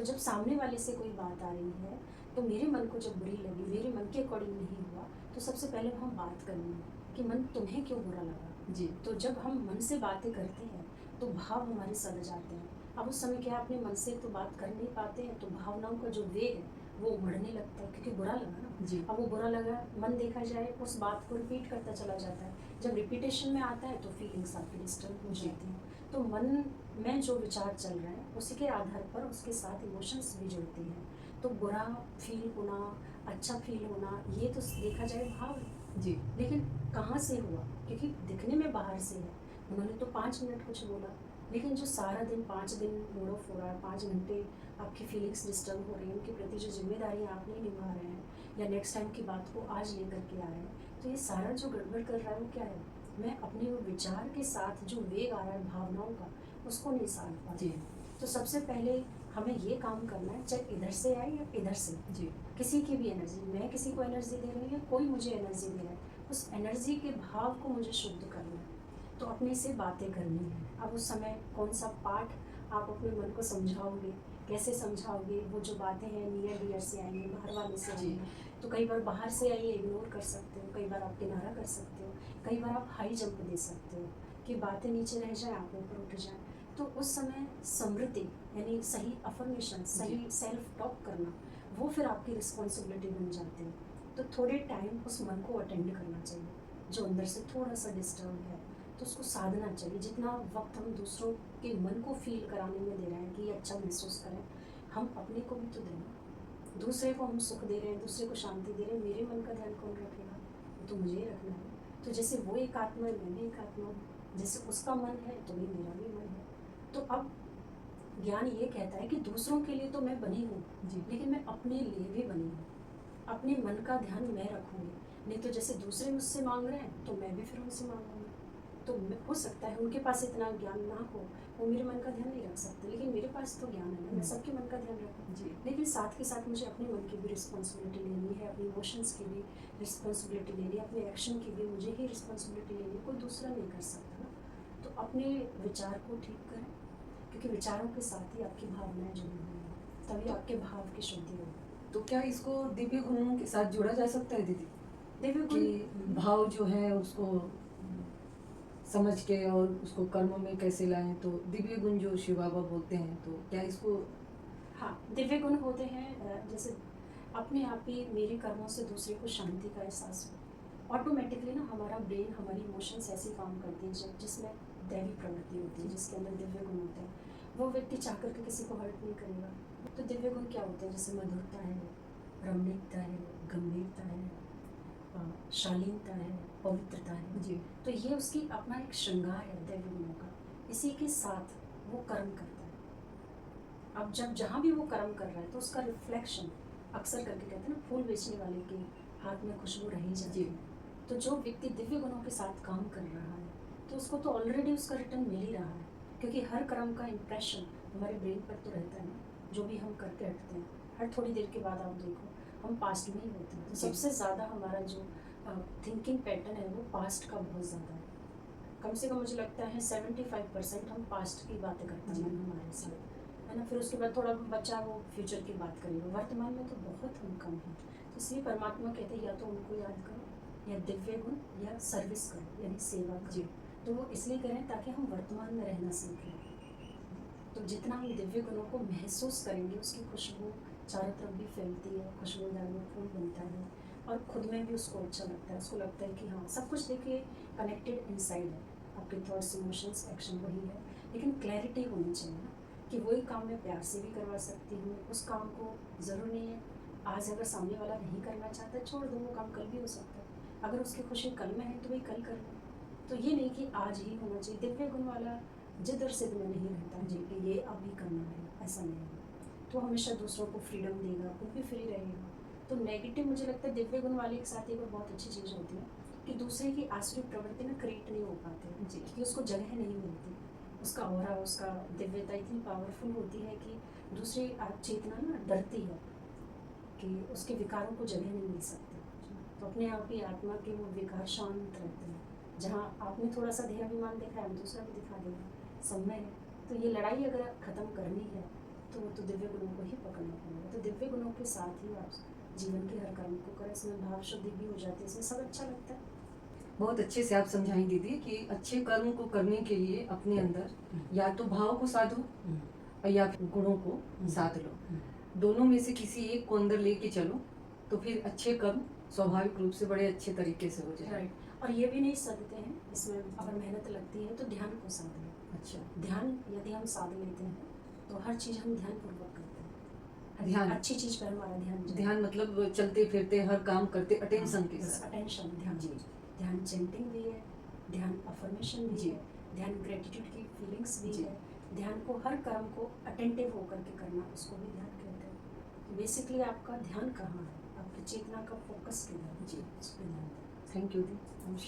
तो जब सामने वाले से कोई बात आ रही है, तो मेरे मन को जब बुरी लगी, मेरे मन के अकॉर्डिंग नहीं हुआ, तो सबसे पहले हम बात करेंगे कि मन तुम्हें क्यों बुरा लगा। जी। तो जब हम मन से बातें करते हैं, तो भाव हमारे सड़ जाते हैं। अब उस समय क्या अपने मन से तो बात कर नहीं पाते हैं, तो भावनाओं का जो वेग है वो उमड़ने लगता है, क्योंकि बुरा लगा ना। जी। अब वो बुरा लगा, मन देखा जाए उस बात को रिपीट करता चला जाता है। जब रिपीटेशन में आता है तो फीलिंग्स आपकी डिस्टर्ब हो जी। जाती हैं। तो मन में जो विचार चल रहे हैं उसी के आधार पर उसके साथ इमोशंस भी जुड़ती हैं। तो बुरा फील होना, अच्छा फील होना, ये तो देखा जाए भाव है। जी। लेकिन कहाँ से हुआ? क्योंकि दिखने में बाहर से है। उन्होंने तो 5 मिनट कुछ बोला, लेकिन जो सारा दिन 5 दिन मूड ऑफ हो रहा है, 5 घंटे आपकी फीलिंग्स डिस्टर्ब हो रही हैं, उनके प्रति जो ज़िम्मेदारियाँ आप नहीं निभा रहे हैं या नेक्स्ट टाइम की बात को आज लेकर के आ रहे हैं, तो ये सारा जो गड़बड़ कर रहा है वो क्या है? मैं अपने वो विचार के साथ जो वेग आ रहा है भावनाओं का, उसको नहीं साध पा रही जी। हूँ। तो सबसे पहले हमें ये काम करना है, चाहे इधर से आए या इधर से, जी। किसी की भी एनर्जी, मैं किसी को एनर्जी दे रही हूँ या कोई मुझे एनर्जी दे रहा है, उस एनर्जी के भाव को मुझे शुद्ध करना है। तो अपने से बातें करनी है। अब उस समय कौन सा पाठ आप अपने मन को समझाओगे, कैसे समझाओगे? वो जो बातें हैं नियर डियर से आएंगी, बाहर वाले से जी। आएंगी। तो कई बार बाहर से आइए इग्नोर कर सकते हो, कई बार आप किनारा कर सकते हो, कई बार आप हाई जंप दे सकते हो कि बातें नीचे रह जाए, आप ऊपर उठ जाए। तो उस समय स्मृति यानी सही अफर्मेशन, सही सेल्फ टॉक करना, वो फिर आपकी रिस्पॉन्सिबिलिटी बन जाती है। तो थोड़े टाइम उस मन को अटेंड करना चाहिए जो अंदर से थोड़ा सा डिस्टर्ब है, तो उसको साधना चाहिए। जितना वक्त हम दूसरों के मन को फील कराने में दे रहे हैं कि ये अच्छा महसूस करें, हम अपने को भी तो दें। दूसरे को हम सुख दे रहे हैं, दूसरे को शांति दे रहे हैं, मेरे मन का ध्यान कौन रखेगा? वो तो मुझे ही रखना है। तो जैसे वो एक आत्मा है, मैं भी एक आत्मा हूँ। जैसे उसका मन है तो भी मेरा भी मन है। तो अब ज्ञान ये कहता है कि दूसरों के लिए तो मैं बनी हूँ, जी। लेकिन मैं अपने लिए भी बनी हूँ। अपने मन का ध्यान मैं रखूँगी, नहीं तो जैसे दूसरे मुझसे मांग रहे हैं तो मैं भी फिर उनसे मांगूंगी। तो हो सकता है उनके पास इतना ज्ञान ना हो, वो मेरे मन का ध्यान नहीं रख सकते, लेकिन मेरे पास तो ज्ञान है ना, मैं सबके मन का ध्यान रखूँ। जी। लेकिन साथ के साथ मुझे अपने मन की भी रिस्पॉन्सिबिलिटी लेनी है, अपनी इमोशंस की भी रिस्पॉन्सिबिलिटी लेनी है, अपने एक्शन की भी मुझे ही रिस्पॉन्सिबिलिटी लेनी है, कोई दूसरा नहीं कर सकता ना। तो अपने विचार को ठीक करें, क्योंकि विचारों के साथ ही आपकी भावनाएं जुड़ी हुई हैं, तभी तो आपके भाव की शुद्धि होगी। तो क्या इसको दिव्य गुणों के साथ जोड़ा जा सकता है दीदी? दिव्य कि गुण भाव जो है उसको समझ के और उसको कर्म में कैसे लाएं, तो दिव्य गुण जो शिव बाबा बोलते हैं, तो क्या इसको? हाँ, दिव्य गुण होते हैं जैसे अपने आप ही मेरे कर्मों से दूसरे को शांति का एहसास हो। ऑटोमेटिकली ना हमारा ब्रेन, हमारी इमोशंस ऐसे काम करती हैं जिसमें दैवी प्रवृत्ति होती है, जिसके अंदर दिव्य गुण होते हैं। वो व्यक्ति चाह करके किसी को हर्ट नहीं करेगा। तो दिव्य गुण क्या होते हैं? जैसे मधुरता है, रमणीकता है, गंभीरता है, शालीनता है, पवित्रता है। जी। तो ये उसकी अपना एक श्रृंगार है दिव्य गुणों का। इसी के साथ वो कर्म करता है। अब जब जहाँ भी वो कर्म कर रहा है तो उसका रिफ्लेक्शन, अक्सर करके कहते हैं ना, फूल बेचने वाले के हाथ में खुशबू रही जाती है। तो जो व्यक्ति दिव्य गुणों के साथ काम कर रहा है तो उसको तो ऑलरेडी उसका रिटर्न मिल ही रहा है, क्योंकि हर कर्म का इम्प्रेशन हमारे ब्रेन पर तो रहता है ना। जो भी हम करके हटते हैं, हर थोड़ी देर के बाद आप देखो हम पास्ट में ही होते हैं। तो सबसे ज़्यादा हमारा जो थिंकिंग पैटर्न है वो पास्ट का बहुत ज़्यादा है। कम से कम मुझे लगता है 75% हम पास्ट की बातें करते हैं हमारे साथ, है ना। फिर उसके बाद थोड़ा बच्चा वो फ्यूचर की बात करेगा, वर्तमान में तो बहुत हम कम हैं। तो इसलिए परमात्मा कहते हैं या तो उनको याद करो, या दिव्य गुण, या सर्विस करो यानी सेवा करो। तो वो इसलिए करें ताकि हम वर्तमान में रहना सीखें। तो जितना हम दिव्य गुणों को महसूस करेंगे उसकी खुशबू चारों तरफ भी फैलती है, खुशबूदार वो फूल बनता है और खुद में भी उसको अच्छा लगता है। उसको लगता है कि हाँ, सब कुछ देखिए कनेक्टेड इनसाइड है। आपके थॉट्स, इमोशंस, एक्शन वही है, लेकिन क्लैरिटी होनी चाहिए ना कि वही काम मैं प्यार से भी करवा सकती हूँ। उस काम को ज़रूर नहीं है आज अगर सामने वाला नहीं करना चाहता छोड़ दो, वो काम कल भी हो सकता है। अगर उसकी खुशी कल में है तो वही कल कर लो। तो ये नहीं कि आज ही होना चाहिए। दिव्य गुण वाला जिद और सिद्ध में नहीं रहता जी कि ये अभी करना है, ऐसा नहीं है। तो हमेशा दूसरों को फ्रीडम देगा, खुद भी फ्री रहेगा। तो नेगेटिव मुझे लगता है दिव्य गुण वाले के साथ एक और बहुत अच्छी चीज़ होती है कि दूसरे की आसुरिक प्रवृत्ति ना क्रिएट नहीं हो पाते जी, क्योंकि उसको जगह नहीं मिलती। उसका ऑरा, उसका दिव्यता इतनी पावरफुल होती है कि दूसरी चेतना ना डरती है कि उसके विकारों को जगह नहीं मिल सकती। तो अपने आप ही आत्मा के वो विकार शांत रहते हैं। जहाँ आपने थोड़ा सा देहाभिमान दिखाया, दूसरा भी दिखा देगा, समय है। तो ये लड़ाई अगर खत्म करनी है तो वो तो दिव्य गुणों को ही पकड़ना पड़ेगा। तो दिव्य गुणों के साथ ही आप जीवन के हर कर्म को करें, इसमें भाव शुद्धि भी हो जाती है, इसमें सब अच्छा लगता है। बहुत अच्छे से आप समझाएं दीदी कि अच्छे कर्म को करने के लिए अपने अंदर या तो भाव को साधो और या फिर गुणों को साध लो, दोनों में से किसी एक को अंदर लेके चलो तो फिर अच्छे कर्म स्वाभाविक रूप से बड़े अच्छे तरीके से हो जाए। राइट। और ये भी नहीं सकते हैं, इसमें अगर मेहनत लगती है तो ध्यान को साध लो। अच्छा, ध्यान यदि हम साध लेते हैं तो हर चीज़ हम ध्यान पूर्वक करते हैं, ध्यान अच्छी चीज़ पर हमारा ध्यान जाए। ध्यान मतलब चलते फिरते हर काम करते अटेंशन के बस साथ। अटेंशन, ध्यान। जी। ध्यान चैंटिंग भी है, ध्यान अफर्मेशन भी जी। है, ध्यान ग्रेटिट्यूड की फीलिंग्स भी जी। है। ध्यान को हर कर्म को अटेंटिव होकर के करना, उसको भी ध्यान कहते हैं। तो बेसिकली आपका ध्यान कहाँ है, आपकी चेतना का फोकस किधर है, जी। उस पर ध्यान दें। Thank you the.